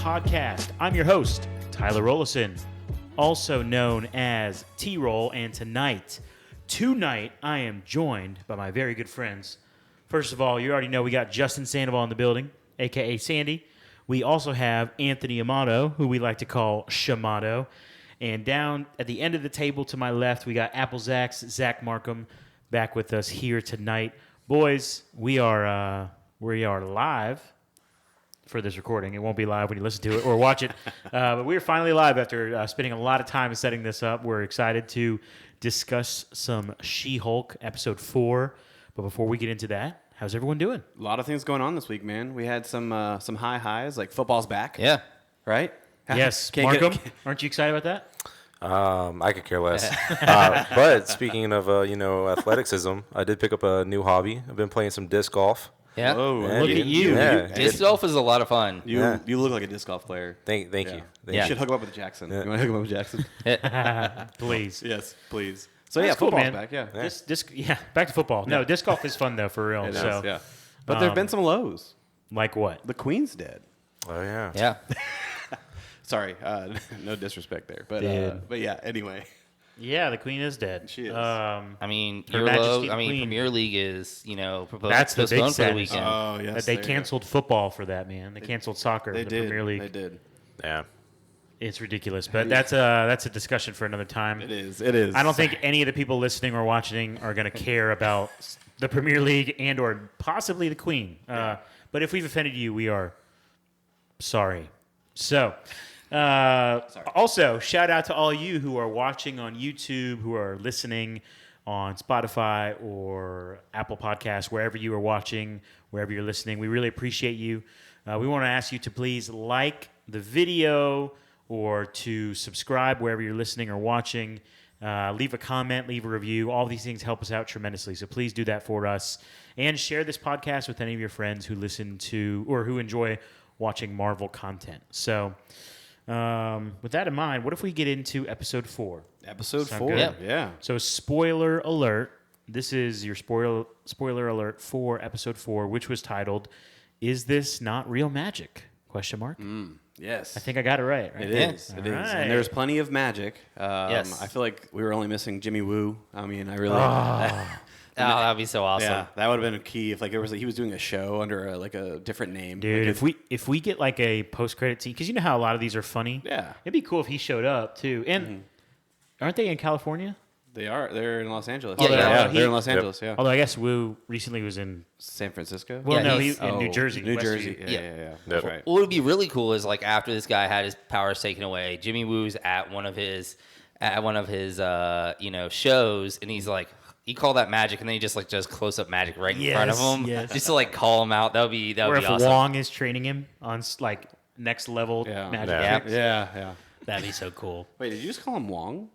Podcast. I'm your host, Tyler Rollison, also known as T-Roll, and tonight I am joined by my very good friends. First of all, you already know we got Justin Sandoval in the building, a.k.a. Sandy. We also have Anthony Amato, who we like to call Shamato. And down at the end of the table to my left, we got Apple Zach Markham, back with us here tonight. Boys, we are live for this recording. It won't be live when you listen to it or watch it. But we're finally live after spending a lot of time setting this up. We're excited to discuss some SheHulk episode 4. But before we get into that, how's everyone doing? A lot of things going on this week, man. We had some high highs, like football's back. Yeah. Right? Yes. Markham, aren't you excited about that? I could care less. But speaking of, athleticism, I did pick up a new hobby. I've been playing some disc golf. Yeah. Oh, Look at you. Yeah. Disc golf is a lot of fun. You look like a disc golf player. Thank you. You should hook him up with Jackson. Yeah. You want to hook him up with Jackson? Please. Yes, please. So That's cool, football's man. back. Yeah. Back to football. No, disc golf is fun though, for real. It is, so, yeah. But there've been some lows. like what? The Queen's dead. Oh, yeah. Yeah. Sorry, no disrespect there, but yeah. Anyway, Yeah, the Queen is dead. She is. I mean, Her Majesty the Queen. Premier League is, proposed That's the big postponed for the sadness. weekend. oh yes, That they there you canceled football for that, man. They canceled soccer go. for the Premier League. They did. Yeah. It's ridiculous, but that's a discussion for another time. It is. It is. I don't think any of the people listening or watching are going to care about the Premier League and or possibly the Queen. But if we've offended you, we are sorry. So, also, shout out to all you who are watching on YouTube, who are listening on Spotify or Apple Podcasts, wherever you are watching, wherever you're listening. We really appreciate you. We want to ask you to please like the video or to subscribe wherever you're listening or watching. Leave a comment, leave a review. All these things help us out tremendously. So please do that for us. And share this podcast with any of your friends who listen to or who enjoy watching Marvel content. So with that in mind, what if we get into episode 4? Episode Sound 4. good? Yeah. So spoiler alert. This is your spoiler alert for episode 4, which was titled, "Is This Not Real Magic?" Question mark. Yes. I think I got it right. It Yeah. is. All It is. right. And there's plenty of magic. Yes. I feel like we were only missing Jimmy Woo. I mean, I really. Oh, that'd be so awesome. Yeah, that would have been a key if he was doing a show under a different name. Dude, Like, if we get like a post-credit scene, because you know how a lot of these are funny? Yeah. It'd be cool if he showed up, too. And aren't they in California? they're in Los Angeles. Yeah, they're in Los Angeles. Yeah. Although I guess Wu recently was in... San Francisco. Well, Yeah, no, he's- he's in New Jersey. New Westview. Jersey. Yeah. Yeah. That's right. What would be really cool is like after this guy had his powers taken away, Jimmy Woo's at one of his shows, and he's like, he called that magic, and then he just like does close up magic right in front of him, just to like call him out. That would be Or if awesome. Wong is training him on like next level magic Yeah. tricks. Yeah. That'd be so cool. Wait, did you just call him Wong?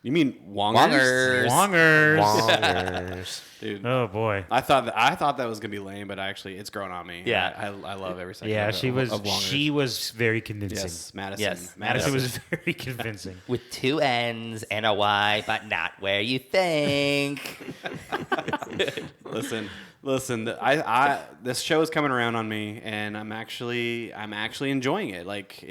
You mean Wongers? Wongers. Wongers. Dude. Oh, boy. I thought that was gonna be lame, but actually, it's grown on me. Yeah. I love every second. Yeah, of Wongers. she was very convincing. Yes, Madison. Yes. Madison was very convincing. With 2 N's and a Y, but not where you think. Listen. I this show is coming around on me, and I'm actually enjoying it. Like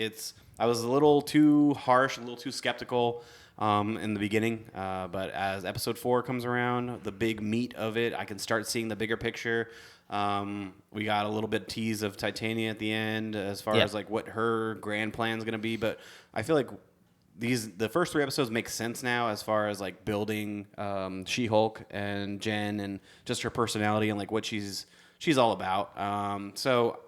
I was a little too harsh, a little too skeptical in the beginning, but as episode 4 comes around, the big meat of it, I can start seeing the bigger picture. We got a little bit tease of Titania at the end as far as like what her grand plan is going to be, but I feel like the first 3 episodes make sense now as far as like building She-Hulk and Jen and just her personality and like what she's all about. So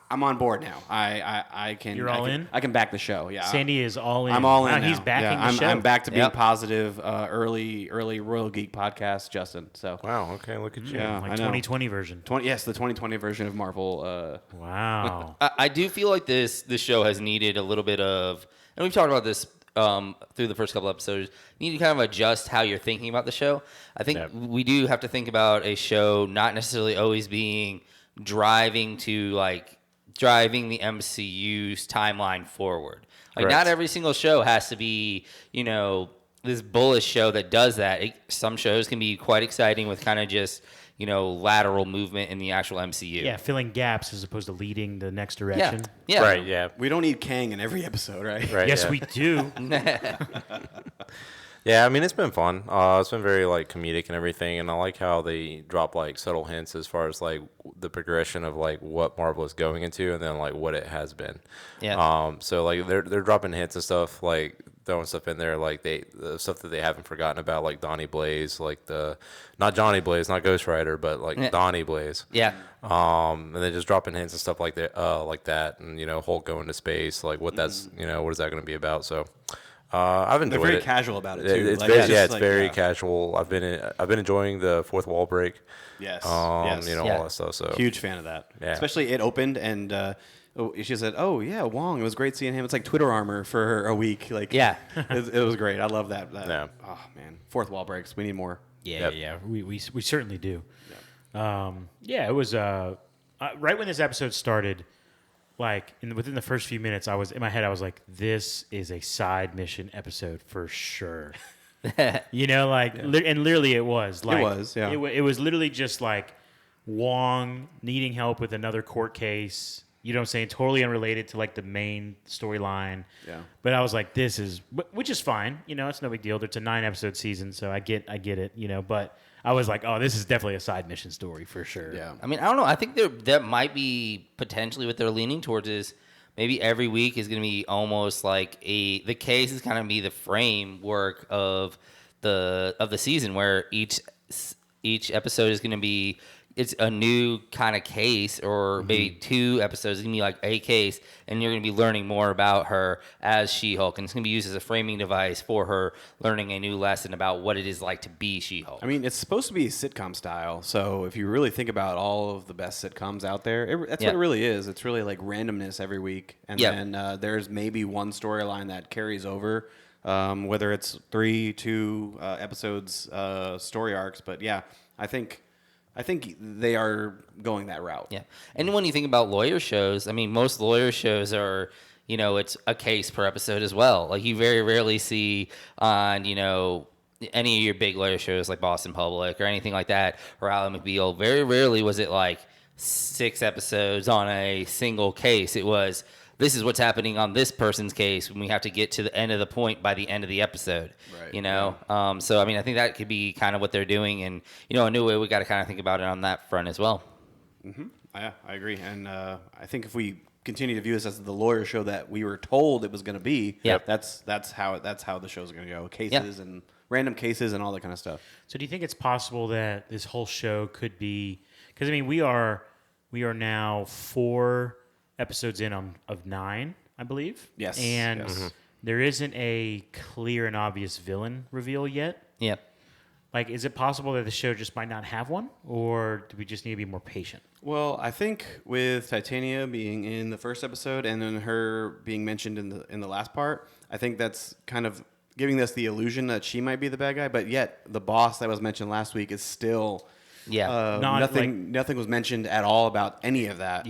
I'm on board now. I can. You're all in? I can back the show. Yeah. Sandy is all in. I'm all in. Wow, now. he's backing yeah, the show. I'm back to being Yep. positive. Early Royal Geek podcast, Justin. So Wow. Okay. Look at you. Yeah. like I know. 2020 version. the 2020 version of Marvel. Wow. I do feel like this show has needed a little bit of, and we've talked about this through the first couple episodes, you need to kind of adjust how you're thinking about the show. I think we do have to think about a show not necessarily always being driving the MCU's timeline forward. Like, Correct. not every single show has to be, this bullish show that does that. Some shows can be quite exciting with kind of just, lateral movement in the actual MCU. Yeah, filling gaps as opposed to leading the next direction. Yeah. Right. Yeah. We don't need Kang in every episode, right? Right. Yes, yeah. we do. Yeah, I mean it's been fun. It's been very like comedic and everything, and I like how they drop like subtle hints as far as like the progression of like what Marvel is going into, and then like what it has been. Yeah. So like they're dropping hints and stuff, like throwing stuff in there, like the stuff that they haven't forgotten about, like Donnie Blaze, like not Johnny Blaze, not Ghost Rider, but like Donnie Blaze. Yeah. And then just dropping hints and stuff like that, and Hulk going to space, like what that's what is that going to be about? So. I've enjoyed it. They're very casual about it too. It's Like, very, just it's like, very casual. I've been enjoying the fourth wall break. Yes. All yes. that stuff. So Huge fan of that. Yeah. Especially it opened and she said, "Oh yeah, Wong. It was great seeing him. It's like Twitter armor for a week. Like Yeah. it was great. I love that. Yeah. Oh man, fourth wall breaks. We need more. Yeah, yeah, we certainly do. It was right when this episode started. Like within the first few minutes, I was in my head. I was like, "This is a side mission episode for sure." And literally it was. Like, It was, yeah. It was literally just like Wong needing help with another court case. You know what I'm saying? Totally unrelated to like the main storyline. Yeah. But I was like, which is fine. It's no big deal. It's a 9-episode season, so I get it. But I was like, oh, this is definitely a side mission story for sure. Yeah. I mean, I don't know. I think that might be potentially what they're leaning towards is maybe every week is going to be almost like the case is kind of be the framework of the season where each episode is going to be it's a new kind of case, or maybe 2 episodes. It's going to be like a case, and you're going to be learning more about her as She-Hulk, and it's going to be used as a framing device for her learning a new lesson about what it is like to be She-Hulk. I mean, it's supposed to be sitcom style, so if you really think about all of the best sitcoms out there, that's what it really is. It's really like randomness every week, and then there's maybe one storyline that carries over, whether it's 3, 2 episodes, story arcs. But yeah, I think they are going that route. Yeah. And when you think about lawyer shows, I mean, most lawyer shows are, it's a case per episode as well. Like you very rarely see on, any of your big lawyer shows like Boston Public or anything like that, or Ally McBeal, very rarely was it like 6 episodes on a single case. It was, this is what's happening on this person's case when we have to get to the end of the point by the end of the episode. Right. So I mean, I think that could be kind of what they're doing, and a new way we got to kind of think about it on that front as well. Mm-hmm. Yeah, I agree, and I think if we continue to view this as the lawyer show that we were told it was going to be, that's how the show's going to go. Cases and random cases and all that kind of stuff. So do you think it's possible that this whole show could be? Because I mean, we are now 4 episodes in of 9, I believe. Yes. And there isn't a clear and obvious villain reveal yet. Yeah. Like, is it possible that the show just might not have one, or do we just need to be more patient? Well, I think with Titania being in the first episode and then her being mentioned in the last part, I think that's kind of giving us the illusion that she might be the bad guy. But yet, the boss that was mentioned last week is still nothing was mentioned at all about any of that.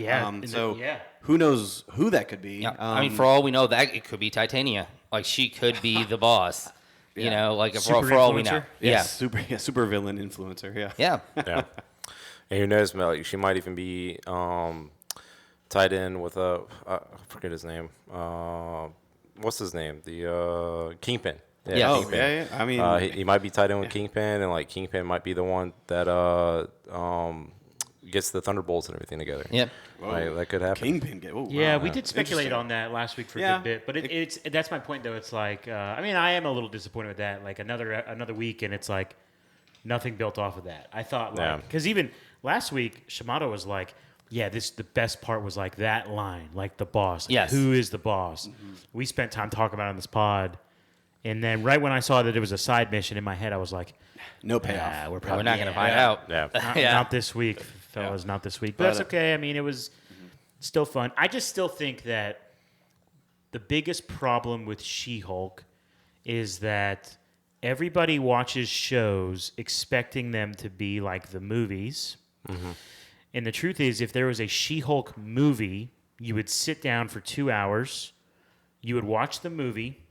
Who knows who that could be? Yeah. I mean, for all we know, that it could be Titania. Like she could be the boss. For all we know. Super villain influencer. Yeah. Yeah. Yeah. And who knows, like, she might even be tied in with I forget his name. What's his name? The Kingpin. Yeah. Kingpin. Yeah. I mean, he might be tied in with Kingpin, and like Kingpin might be the one that gets the Thunderbolts and everything together. Yep. Right, that could happen. Kingpin. We did speculate on that last week for a good bit, but it's that's my point though. It's like I mean, I am a little disappointed with that. Like another week, and it's like nothing built off of that. I thought because even last week, Shimada was like, "Yeah, the best part was like that line, like the boss. Like, yes. Who is the boss?" Mm-hmm. We spent time talking about it on this pod, and then right when I saw that it was a side mission in my head, I was like, "No payoff. We're probably not going to find out." Yeah. Not this week, fellas. Not this week. But that's okay. I mean, it was still fun. I just still think that the biggest problem with She-Hulk is that everybody watches shows expecting them to be like the movies. Mm-hmm. And the truth is, if there was a She-Hulk movie, you would sit down for 2 hours, you would watch the movie,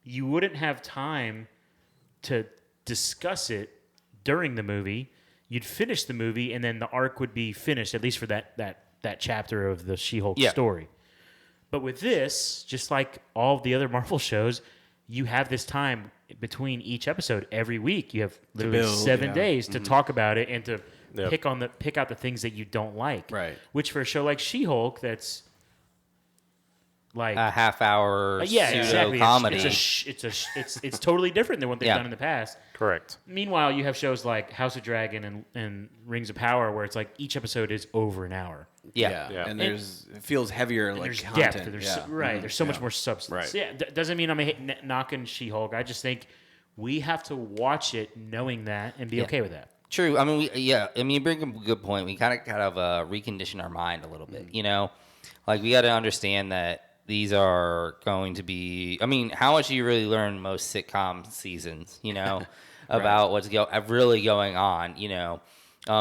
you wouldn't have time to discuss it during the movie. you'd finish the movie, and then the arc would be finished, at least for that chapter of the She-Hulk Yeah. story. But with this, just like all of the other Marvel shows, you have this time between each episode every week. You have literally build, 7 yeah. days to talk about it and to Yep. pick out the things that you don't like. Right. Which for a show like She-Hulk, that's like A half-hour yeah, pseudo exactly. comedy. It's totally different than what they've Yeah. done in the past. Correct. Meanwhile, you have shows like House of Dragon and Rings of Power, where it's like each episode is over an hour. yeah. Yeah. And it feels heavier, And like there's content. depth. There's yeah. right. There's so much Yeah. more substance. Right. Yeah, doesn't mean I'm knocking She-Hulk. I just think we have to watch it knowing that and be okay with that. True. I mean, you bring up a good point. We kind of recondition our mind a little bit. You know, like we got to understand that these are going to be. I mean, how much do you really learn most sitcom seasons? You know, about what's really going on. You know,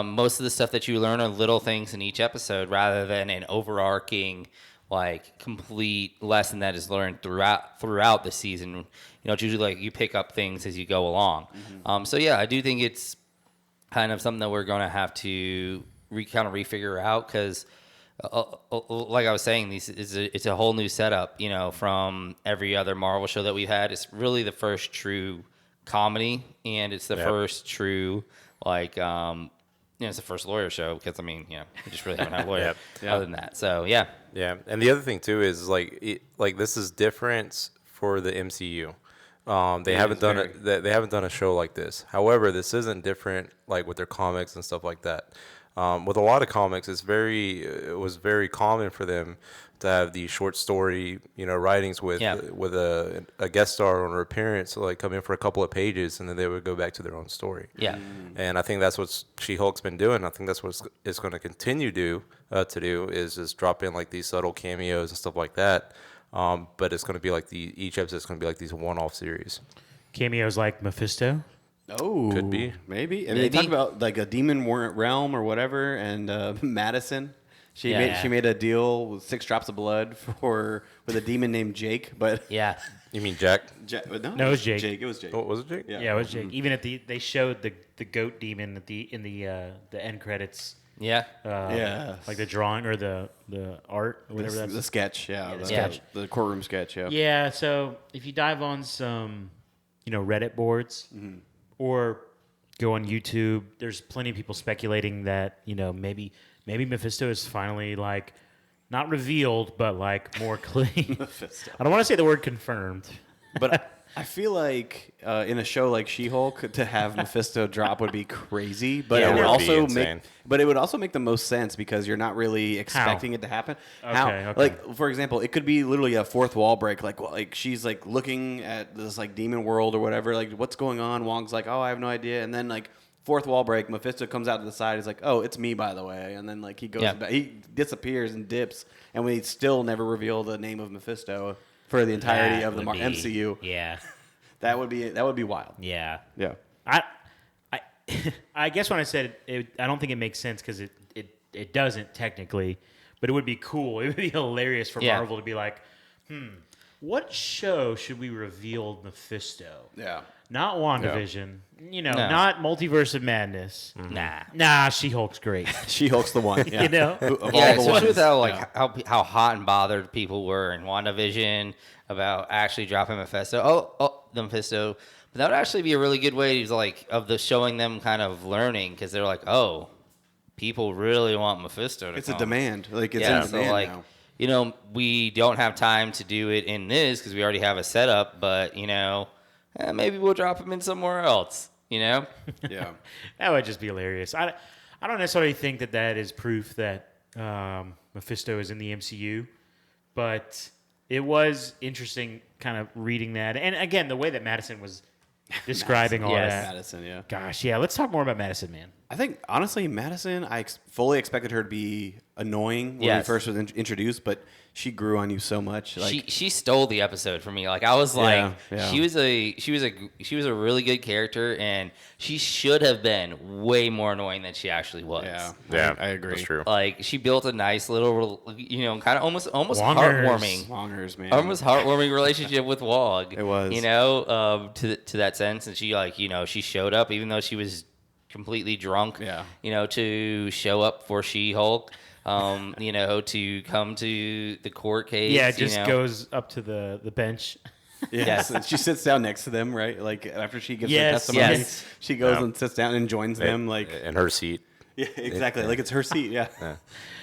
most of the stuff that you learn are little things in each episode, rather than an overarching, like, complete lesson that is learned throughout the season. You know, it's usually like you pick up things as you go along. So yeah, I do think it's kind of something that we're going to have to refigure out, because like I was saying, it's a whole new setup, you know, from every other Marvel show that we've had. It's really the first true comedy, and it's the first true, like, it's the first lawyer show, because, I mean, you know, we just really haven't had a lawyer other than that. So, yeah. Yeah, and the other thing too is like this is different for the MCU. They haven't done a show like this. However, this isn't different like with their comics and stuff like that. With a lot of comics, it was very common for them to have these short story, writings with a guest star or an appearance, so like come in for a couple of pages, and then they would go back to their own story. Yeah. And I think that's what She-Hulk's been doing. I think that's what it's going to continue to do is just drop in like these subtle cameos and stuff like that. But it's going to be like each episode is going to be like these one-off series. Cameos like Mephisto. Oh, Could be. maybe. And they talk about like a demon realm or whatever, and Madison. She made a deal with 6 drops of blood with a demon named Jake, but Yeah. You mean Jack? No, it was Jake. It was Jake. Oh, was it Jake? Yeah, it was Jake. Even they showed the goat demon in the end credits. Yeah. Like the drawing or the art or whatever that's. The sketch, the sketch. the courtroom sketch, yeah. Yeah, so if you dive on some, Reddit boards or go on YouTube, there's plenty of people speculating that, maybe Mephisto is finally like not revealed, but like more clean. I don't want to say the word confirmed. But I feel like in a show like She-Hulk, to have Mephisto drop would be crazy. But Yeah, it would it would be also insane. make the most sense because you're not really expecting it to happen. Okay. Like, for example, it could be literally a fourth wall break. Like she's like looking at this like demon world or whatever. Like, what's going on? Wong's like, oh, I have no idea. And then like fourth wall break, Mephisto comes out to the side. He's like, oh, it's me, by the way. And then like he goes back, he disappears and dips, and we still never reveal the name of Mephisto for the entirety of the MCU. Yeah. That would be wild. Yeah. Yeah. I guess when I said it, I don't think it makes sense because it doesn't technically, but it would be cool. It would be hilarious for Marvel to be like, what show should we reveal Mephisto? Yeah. Not WandaVision, not Multiverse of Madness. Nah, She-Hulk's great. She-Hulk's the one. Yeah. Of all the Especially ones. with how hot and bothered people were in WandaVision about actually dropping Mephisto. Oh, the Mephisto. But that would actually be a really good way of showing them kind of learning, because they're like, oh, people really want Mephisto to It's come. a demand. Like, it's in demand now. We don't have time to do it in this because we already have a setup, but, maybe we'll drop him in somewhere else, Yeah. That would just be hilarious. I don't necessarily think that is proof that Mephisto is in the MCU, but it was interesting kind of reading that. And again, the way that Madison was describing all that. Madison, yeah. Gosh, yeah. Let's talk more about Madison, man. I think, honestly, Madison, I fully expected her to be annoying when we first was introduced, but she grew on you so much. Like, she stole the episode from me. Like, I was like, Yeah. she was a really good character, and she should have been way more annoying than she actually was. Yeah, I agree. That's true. Like, she built a nice little, kind of almost Wongers. heartwarming. Wongers, man. Almost heartwarming relationship with Wog. It was. To that sense, and she she showed up even though she was completely drunk, Yeah. to show up for She-Hulk, to come to the court case. Yeah, it just goes up to the bench. Yes, and she sits down next to them, right? Like after she gives her Yes, testimony, yes. she goes Yeah. and sits down and joins them. Like, in her seat. yeah, exactly. Like it's her seat. Yeah.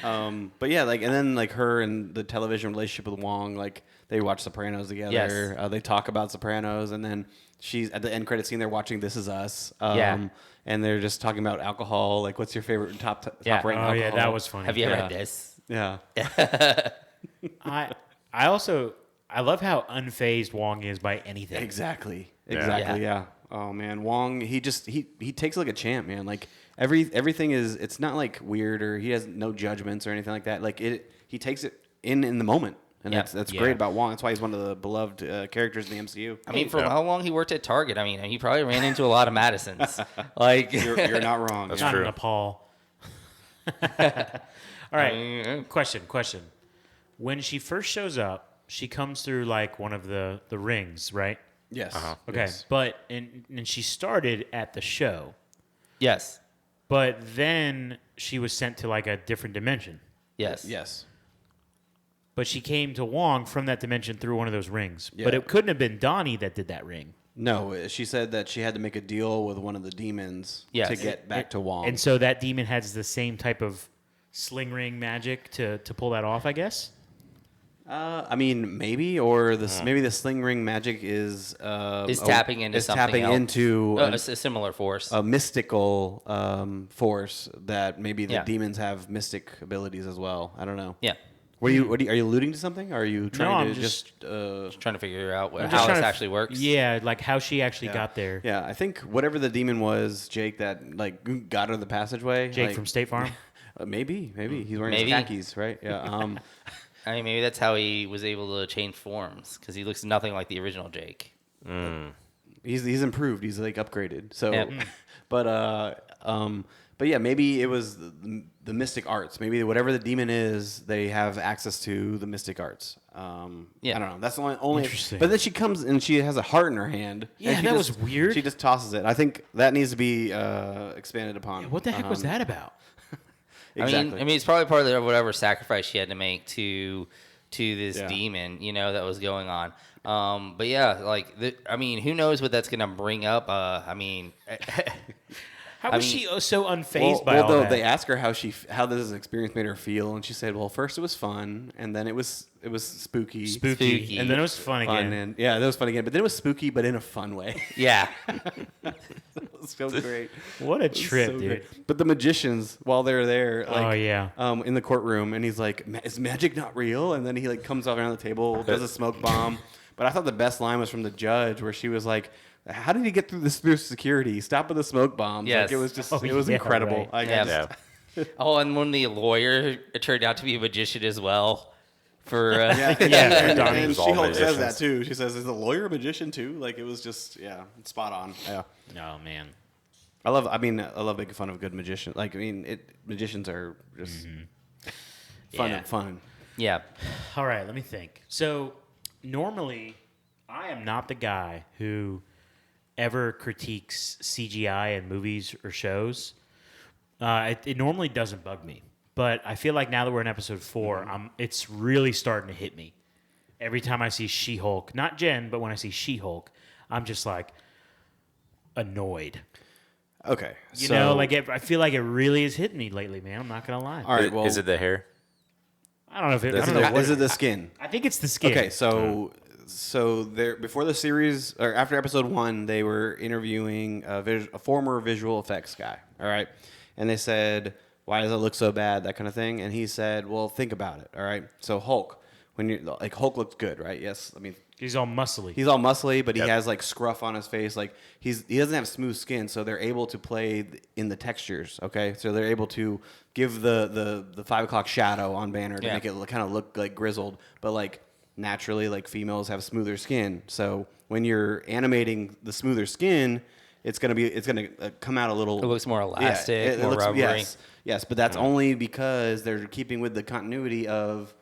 But yeah, like, and then like her and the television relationship with Wong, like they watch Sopranos together. Yes. They talk about Sopranos, and then she's at the end credit scene. They're watching This Is Us. Yeah. And they're just talking about alcohol. Like, what's your favorite top Yeah. ranked Oh alcohol? yeah, that was funny. Have you ever Yeah. had this? Yeah. I also love how unfazed Wong is by anything. Exactly. Yeah. Exactly. Yeah. Oh man, Wong. He takes it like a champ, man. Like everything is. It's not like weird or he has no judgments or anything like that. Like he takes it in the moment, and Yeah. that's Yeah. great about Wong. That's why he's one of the beloved characters in the MCU. I mean, for how long he worked at Target, I mean, he probably ran into a lot of Madisons. Like, You're not wrong. That's Yeah. Not true. in Nepal. All right. Question. When she first shows up, she comes through like one of the rings, right? Yes. Okay. Yes. But and she started at the show, yes, but then she was sent to like a different dimension. yes, Yes. But she came to Wong from that dimension through one of those rings. Yeah. But it couldn't have been Donnie that did that ring. No, she said that she had to make a deal with one of the demons Yes. to get back to Wong. And so that demon has the same type of sling ring magic to pull that off, I guess. I mean, maybe, or maybe the sling ring magic is tapping into something tapping else. into a similar force. a mystical force that maybe the Yeah. demons have mystic abilities as well. I don't know. Yeah, Are you alluding to something? Or are you trying I'm to just trying to figure out I'm just how trying this to actually works. Yeah, like how she actually got there. yeah, I think whatever the demon was, Jake, that like got her the passageway. Jake like, from State Farm. maybe he's wearing Maybe. his khakis, right? Yeah. I mean, maybe that's how he was able to change forms because he looks nothing like the original Jake. He's improved. He's like upgraded. So, Yeah. but yeah, maybe it was the mystic arts. Maybe whatever the demon is, they have access to the mystic arts. Yeah. I don't know. That's the only. Interesting. But then she comes and she has a heart in her hand. Yeah, and she that just- was weird. She just tosses it. I think that needs to be expanded upon. What the heck was that about? Exactly. I mean, it's probably part of whatever sacrifice she had to make to this Yeah. demon, that was going on. But yeah, like, I mean, who knows what that's gonna bring up? I mean, How I was mean- she so unfazed by all though that? they asked her how this experience made her feel, and she said, "Well, first it was fun, and then it was spooky, spooky. And then it was fun fun, again. and yeah, that was fun again. But then it was spooky, but in a fun way. yeah, It was so great. What a It was trip, so dude. great. But the magicians, while they're there, like, Oh, yeah. in the courtroom, and he's like, "Is magic not real?" And then he like comes around the table, does a smoke bomb. But I thought the best line was from the judge, where she was like, "How did he get through security? Stop with the smoke bombs!" Yes. Like, it was just, Oh, it was yeah, incredible. right. Like, I Yeah. just- Yeah. Oh, and when the lawyer turned out to be a magician as well. For Yeah, Yeah, Donnie. and was all She-Hulk says that magicians. too. She says, "Is the lawyer a magician too?" Like, it was just, spot on. Yeah, Oh man. I love making fun of good magicians. Like, I mean, magicians are just fun Yeah. and fun. yeah, All right, let me think. So normally, I am not the guy who ever critiques CGI in movies or shows. It normally doesn't bug me, but I feel like now that we're in episode 4, it's really starting to hit me. Every time I see She-Hulk, not Jen, but when I see She-Hulk, I'm just like annoyed. Okay, You know, like I feel like it really is hitting me lately, man. I'm not gonna lie. all right. Well, Is it the hair? I don't know if it. I Is don't it know the- what is it the skin? I think it's the skin. Okay, so there before the series or after episode 1, they were interviewing a former visual effects guy. All right, and they said, "Why does it look so bad?" That kind of thing. And he said, "Well, think about it. All right, so Hulk, when you like Hulk looks good, right? Yes, I mean." He's all muscly. He's all muscly, but Yep. he has like scruff on his face. Like he doesn't have smooth skin, so they're able to play in the textures. Okay, so they're able to give the 5 o'clock shadow on Banner to Yeah. make it kind of look like grizzled, but like naturally, like females have smoother skin. So when you're animating the smoother skin, it's gonna come out a little. It looks more elastic, more looks- rubbery. Yes, but that's only because they're keeping with the continuity of.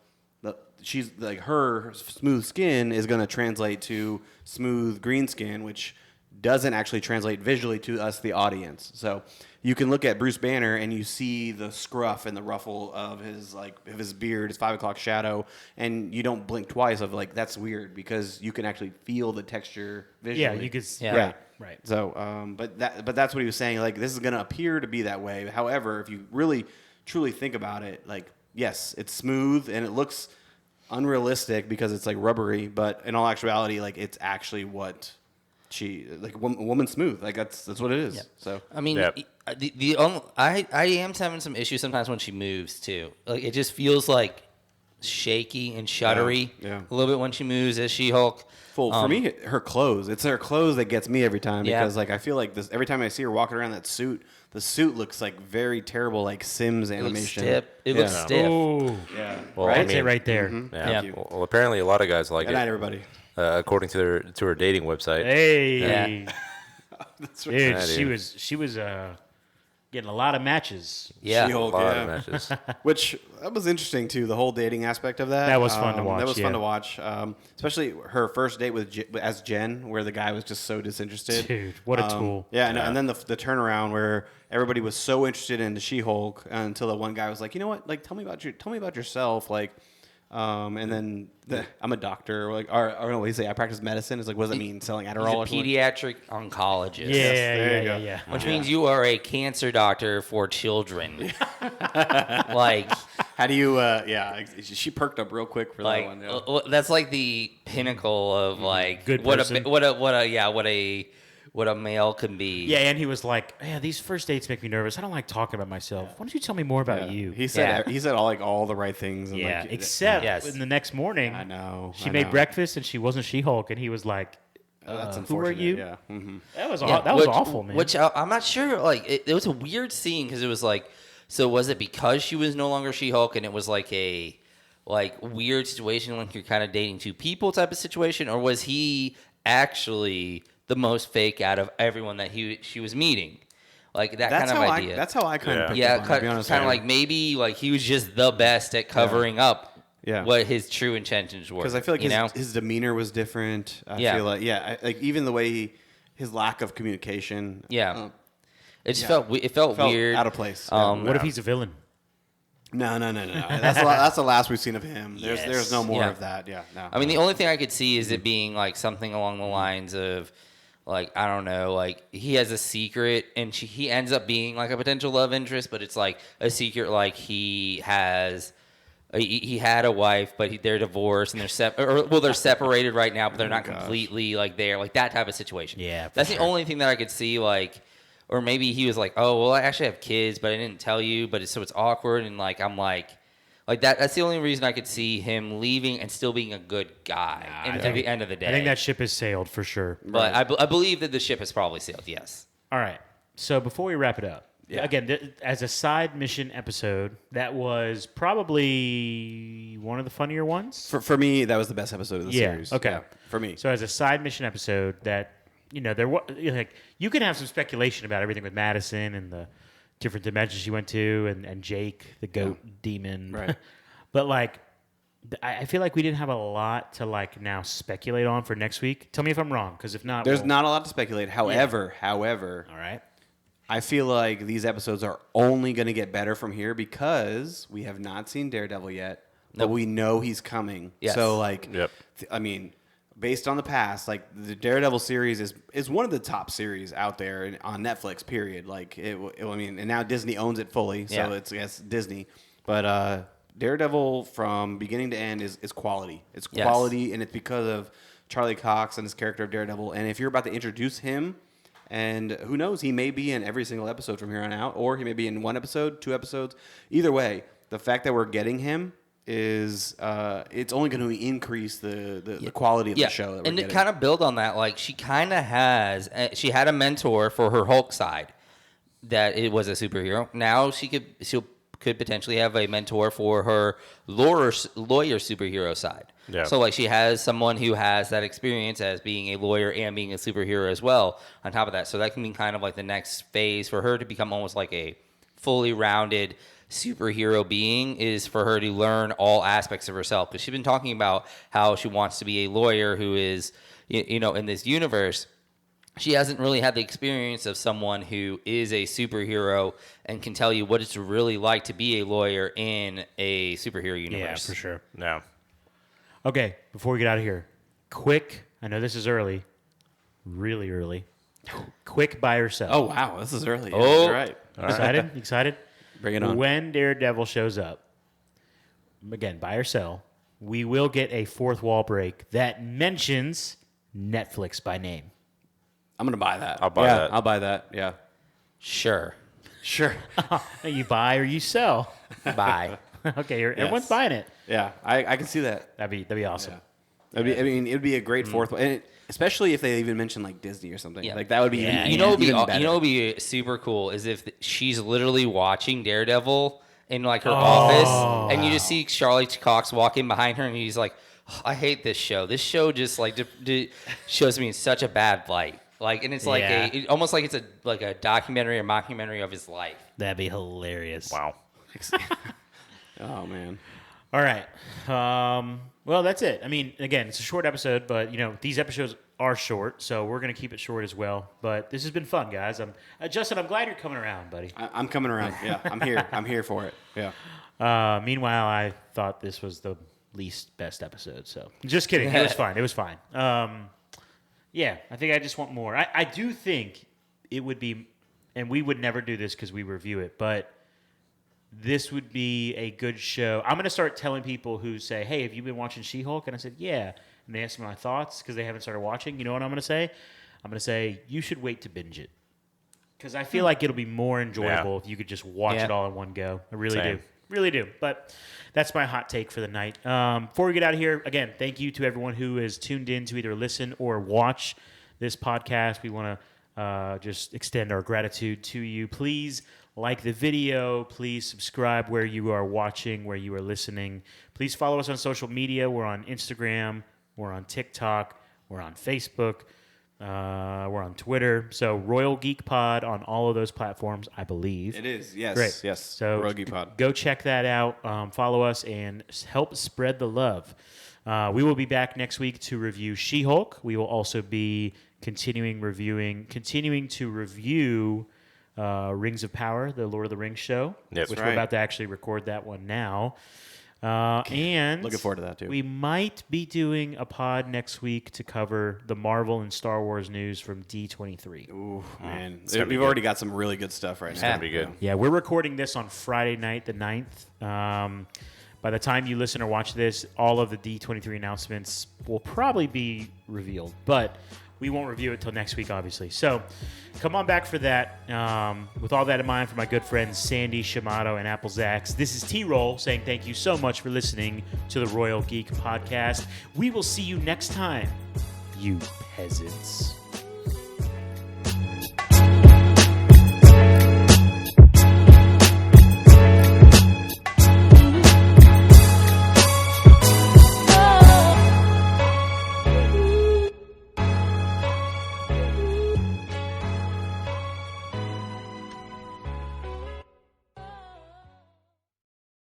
She's like her smooth skin is going to translate to smooth green skin, which doesn't actually translate visually to us, the audience. So you can look at Bruce Banner and you see the scruff and the ruffle of his beard, his 5 o'clock shadow, and you don't blink twice of like, that's weird, because you can actually feel the texture visually. Yeah, you could. Yeah. Right. So, but that's what he was saying. Like, this is going to appear to be that way. However, if you really truly think about it, like, yes, it's smooth and it looks unrealistic because it's like rubbery, but in all actuality, like, it's actually what she, like, woman smooth. Like, that's what it is. Yeah. So I mean, I am having some issues sometimes when she moves too. Like, it just feels like shaky and shuddery Yeah. a little bit when she moves as She-Hulk. for me, her clothes. It's her clothes that gets me every time, Yeah. because like I feel like this every time I see her walking around that suit, the suit looks like very terrible, like Sims animation. It looks stiff. Oh, Yeah. Well, right. I I'd say mean, right there. Yeah. Yeah. you. Well, apparently a lot of guys like Good night, it, everybody. according to her dating website. Hey, That's dude, Yeah, she was getting a lot of matches. Yeah. A She-Hulk, lot yeah. of matches. Which that was interesting too. The whole dating aspect of that. That was fun to watch, That was fun yeah. to watch, especially her first date as Jen, where the guy was just so disinterested. Dude, what a tool. Yeah, and then the turnaround where everybody was so interested in the She-Hulk until the one guy was like, you know what, like tell me about yourself, like. And then I'm a doctor, or no, what do you say? I practice medicine. It's like, what does that mean? Selling Adderall or He's a something? pediatric oncologist. Yeah. Which means you are a cancer doctor for children. Like, How do you? She perked up real quick for that one. Yeah. that's like the pinnacle of like Good what person. what a male can be. Yeah, and he was like, "Yeah, these first dates make me nervous. I don't like talking about myself. Why don't you tell me more about you?" He said all the right things. And Yeah, like, except Yes. in the next morning, I know she made breakfast and she wasn't She-Hulk, and he was like, That's "Who unfortunate. are you?" Yeah. Mm-hmm. That was Yeah, that was awful, man. Which I'm not sure. Like, it was a weird scene because it was like, so was it because she was no longer She-Hulk and it was like a weird situation, like you're kind of dating two people type of situation, or was he actually the most fake out of everyone that she was meeting? Like that kind of idea. That's how I kind of Yeah, picked up on it, to be honest. kind of like maybe like he was just the best at covering up what his true intentions were. Because I feel like his demeanor was different. I feel like like even the way his lack of communication. It just felt weird, out of place. What if he's a villain? No. That's the last we've seen of him. There's no more Yeah. of that. Yeah, no. I mean, the only thing I could see is it being like something along the lines of, like, I don't know, like he has a secret and he ends up being like a potential love interest, but it's like a secret, like he had a wife, but they're divorced and they're separated right now, but they're not completely like there, like that type of situation. Yeah, for that's sure. the only thing that I could see, like. Or maybe he was like, oh, well, I actually have kids, but I didn't tell you, but so it's awkward. And like, I'm like that. That's the only reason I could see him leaving and still being a good guy at the end of the day. I think that ship has sailed for sure. But I believe that the ship has probably sailed, yes. All right. So before we wrap it up, again, as a side mission episode, that was probably one of the funnier ones. For me, that was the best episode of the series. Okay. Yeah, for me. So as a side mission episode, that there was like you can have some speculation about everything with Madison and the different dimensions she went to, and Jake, the goat demon. Right. But like, I feel like we didn't have a lot to like now speculate on for next week. Tell me if I'm wrong, because if not, There's not a lot to speculate. However, all right. I feel like these episodes are only going to get better from here because we have not seen Daredevil yet, but we know he's coming. Yes. So like, Yep. I mean, based on the past, like the Daredevil series is one of the top series out there on Netflix. Period. Like I mean, and now Disney owns it fully, so it's Disney. But Daredevil from beginning to end is quality. It's quality, and it's because of Charlie Cox and his character of Daredevil. And if you're about to introduce him, and who knows, he may be in every single episode from here on out, or he may be in one episode, 2 episodes. Either way, the fact that we're getting him is it's only going to increase the quality of the show that we're and getting. to kind of build on that, like she kind of she had a mentor for her Hulk side that it was a superhero. Now she could potentially have a mentor for her lawyer superhero side. Yeah. So like she has someone who has that experience as being a lawyer and being a superhero as well on top of that. So that can be kind of like the next phase for her to become almost like a fully rounded superhero being, is for her to learn all aspects of herself, because she's been talking about how she wants to be a lawyer who is, in this universe, she hasn't really had the experience of someone who is a superhero and can tell you what it's really like to be a lawyer in a superhero universe. Yeah, for sure. No. Okay, before we get out of here, quick. I know this is early, really early. Quick buy or sell. Oh wow, this is early. Oh. You're right. Excited? Excited? Bring it on. When Daredevil shows up, again, buy or sell, we will get a fourth wall break that mentions Netflix by name. I'm gonna buy that. I'll buy that. I'll buy that. Yeah. Sure. Sure. You buy or you sell. Bye. Okay, everyone's buying it. Yeah, I can see that. That'd be awesome. Yeah. It'd be a great fourth one, and especially if they even mention like Disney or something. Yeah. Like that would be. Yeah, You know what even would be super cool is if she's literally watching Daredevil in like her office, and you just see Charlie Cox walk in behind her, and he's like, "Oh, I hate this show. This show just like shows me in such a bad light." Like, and it's like almost like it's a documentary or mockumentary of his life. That'd be hilarious. Wow. Oh man. All right. Well, that's it. I mean, again, it's a short episode, but these episodes are short, so we're gonna keep it short as well. But this has been fun, guys. Justin, I'm glad you're coming around, buddy. I'm coming around. Yeah, I'm here. I'm here for it. Yeah. Meanwhile, I thought this was the least best episode, so just kidding. It was fine. It was fine. Yeah, I think I just want more. I do think it would be, and we would never do this because we review it, but this would be a good show. I'm going to start telling people who say, hey, have you been watching She-Hulk? And I said, yeah. And they ask me my thoughts because they haven't started watching. You know what I'm going to say? I'm going to say, you should wait to binge it. Because I feel like it'll be more enjoyable if you could just watch it all in one go. I really do. Really do. But that's my hot take for the night. Before we get out of here, again, thank you to everyone who is tuned in to either listen or watch this podcast. We want to just extend our gratitude to you. Please like the video. Please subscribe where you are watching, where you are listening. Please follow us on social media. We're on Instagram. We're on TikTok. We're on Facebook. We're on Twitter. So Royal Geek Pod on all of those platforms, I believe. It is. Yes. Great. Yes. So Royal Geek Pod. Go check that out. Follow us and help spread the love. We will be back next week to review She-Hulk. We will also be continuing to review Rings of Power, the Lord of the Rings show, Yes. which Right. we're about to actually record that one now. And Looking forward to that, too. We might be doing a pod next week to cover the Marvel and Star Wars news from D23. Ooh, man. gonna be We've good. already got some really good stuff right now. Gonna be good. Yeah, we're recording this on Friday night, the 9th. By the time you listen or watch this, all of the D23 announcements will probably be revealed, but we won't review it till next week, obviously. So come on back for that. With all that in mind, for my good friends Sandy, Shamato, and Apple Zax, this is T-Roll saying thank you so much for listening to the Royal Geek Podcast. We will see you next time, you peasants.